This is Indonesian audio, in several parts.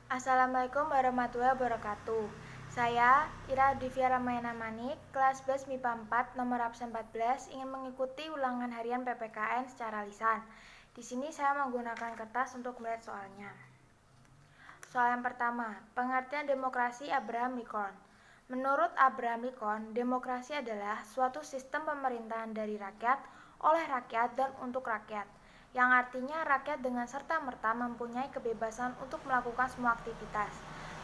Assalamualaikum warahmatullahi wabarakatuh. Saya Ira Divya Ramayana Manik, kelas 11 MIPA 4, nomor absen 14, ingin mengikuti ulangan harian PPKN secara lisan. Di sini saya menggunakan kertas untuk melihat soalnya. Soal yang pertama, pengertian demokrasi Abraham Lincoln. Menurut Abraham Lincoln, demokrasi adalah suatu sistem pemerintahan dari rakyat, oleh rakyat, dan untuk rakyat, yang artinya rakyat dengan serta-merta mempunyai kebebasan untuk melakukan semua aktivitas,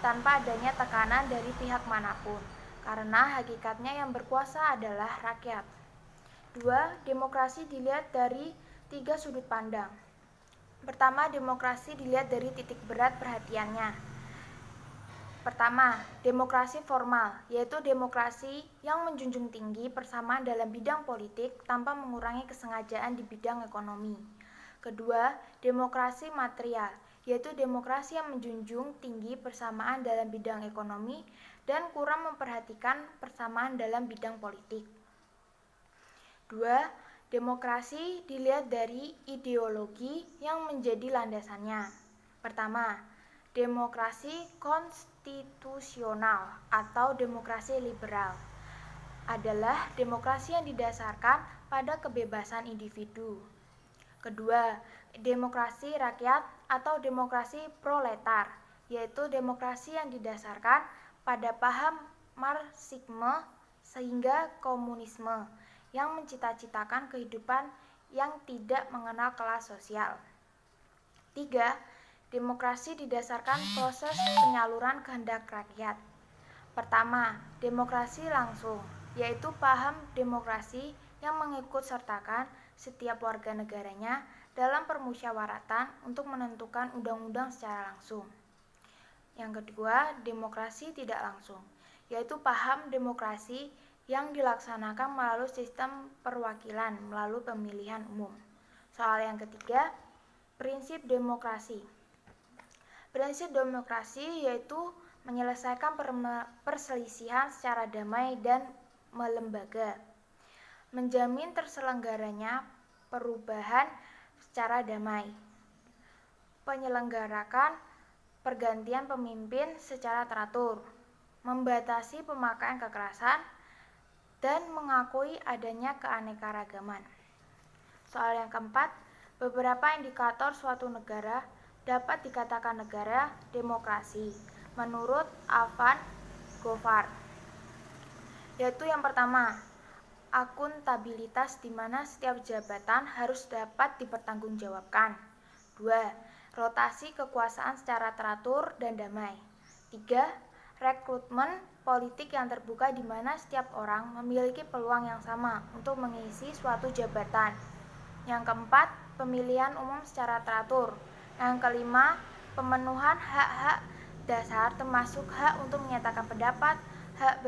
tanpa adanya tekanan dari pihak manapun, karena hakikatnya yang berkuasa adalah rakyat. 2. Demokrasi dilihat dari 3 sudut pandang. Pertama, demokrasi dilihat dari titik berat perhatiannya. Pertama, demokrasi formal, yaitu demokrasi yang menjunjung tinggi persamaan dalam bidang politik tanpa mengurangi kesengajaan di bidang ekonomi. Kedua, demokrasi material, yaitu demokrasi yang menjunjung tinggi persamaan dalam bidang ekonomi dan kurang memperhatikan persamaan dalam bidang politik. Dua, demokrasi dilihat dari ideologi yang menjadi landasannya. Pertama, demokrasi konstitusional atau demokrasi liberal adalah demokrasi yang didasarkan pada kebebasan individu. Kedua, demokrasi rakyat atau demokrasi proletar, yaitu demokrasi yang didasarkan pada paham Marxisme sehingga komunisme yang mencita-citakan kehidupan yang tidak mengenal kelas sosial. 3. Demokrasi didasarkan proses penyaluran kehendak rakyat. Pertama, demokrasi langsung, yaitu paham demokrasi yang mengikut sertakan setiap warga negaranya dalam permusyawaratan untuk menentukan undang-undang secara langsung. Yang kedua, demokrasi tidak langsung, yaitu paham demokrasi yang dilaksanakan melalui sistem perwakilan melalui pemilihan umum. Soal yang ketiga, prinsip demokrasi. Prinsip demokrasi yaitu menyelesaikan perselisihan secara damai dan melembaga, menjamin terselenggaranya perubahan secara damai, penyelenggarakan pergantian pemimpin secara teratur, membatasi pemakaian kekerasan, dan mengakui adanya keanekaragaman. Soal yang keempat, beberapa indikator suatu negara dapat dikatakan negara demokrasi menurut Alvan Goffard, yaitu yang pertama, akuntabilitas di mana setiap jabatan harus dapat dipertanggungjawabkan. 2. Rotasi kekuasaan secara teratur dan damai. 3. Rekrutmen politik yang terbuka di mana setiap orang memiliki peluang yang sama untuk mengisi suatu jabatan. Yang keempat, pemilihan umum secara teratur. Yang kelima, pemenuhan hak-hak dasar termasuk hak untuk menyatakan pendapat, hak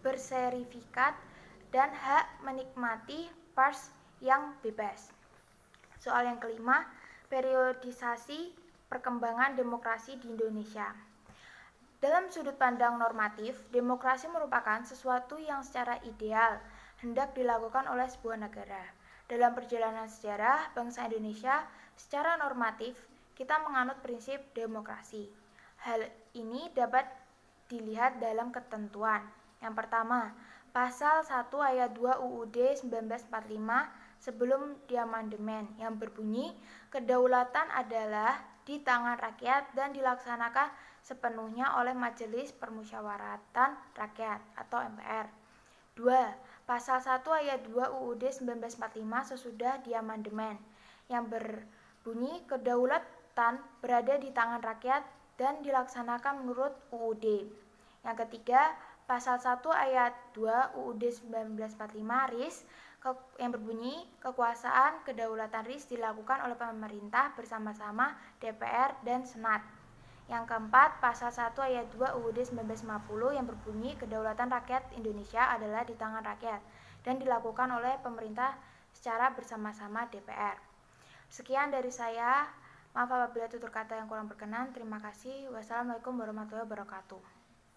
berserifikat, dan hak menikmati pers yang bebas. Soal yang kelima, periodisasi perkembangan demokrasi di Indonesia. Dalam sudut pandang normatif, demokrasi merupakan sesuatu yang secara ideal hendak dilakukan oleh sebuah negara. Dalam perjalanan sejarah bangsa Indonesia, secara normatif kita menganut prinsip demokrasi. Hal ini dapat dilihat dalam ketentuan. Yang pertama, Pasal 1 ayat 2 UUD 1945 sebelum diamandemen yang berbunyi, kedaulatan adalah di tangan rakyat dan dilaksanakan sepenuhnya oleh Majelis Permusyawaratan Rakyat atau MPR. 2. Pasal 1 ayat 2 UUD 1945 sesudah diamandemen yang berbunyi, kedaulatan berada di tangan rakyat dan dilaksanakan menurut UUD. Yang ketiga, Pasal 1 ayat 2 UUD 1945 RIS yang berbunyi, kekuasaan kedaulatan RIS dilakukan oleh pemerintah bersama-sama DPR dan Senat. Yang keempat, Pasal 1 ayat 2 UUD 1950 yang berbunyi, kedaulatan rakyat Indonesia adalah di tangan rakyat dan dilakukan oleh pemerintah secara bersama-sama DPR. Sekian dari saya. Maaf apabila tutur kata yang kurang berkenan. Terima kasih. Wassalamualaikum warahmatullahi wabarakatuh.